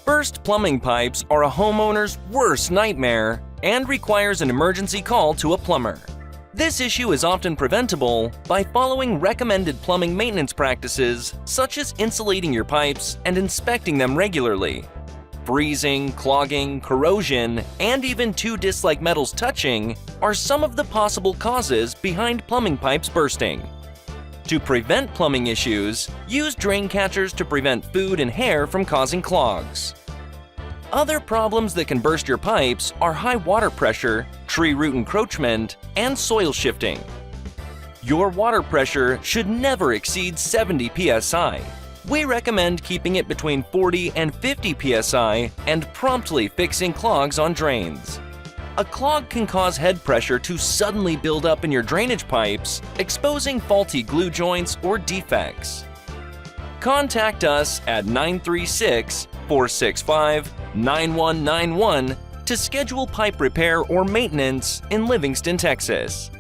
Burst plumbing pipes are a homeowner's worst nightmare and requires an emergency call to a plumber. This issue is often preventable by following recommended plumbing maintenance practices such as insulating your pipes and inspecting them regularly. Freezing, clogging, corrosion, and even two disc-like metals touching are some of the possible causes behind plumbing pipes bursting. To prevent plumbing issues, use drain catchers to prevent food and hair from causing clogs. Other problems that can burst your pipes are high water pressure, tree root encroachment, and soil shifting. Your water pressure should never exceed 70 psi. We recommend keeping it between 40 and 50 psi and promptly fixing clogs on drains. A clog can cause head pressure to suddenly build up in your drainage pipes, exposing faulty glue joints or defects. Contact us at 936-465-9191 to schedule pipe repair or maintenance in Livingston, Texas.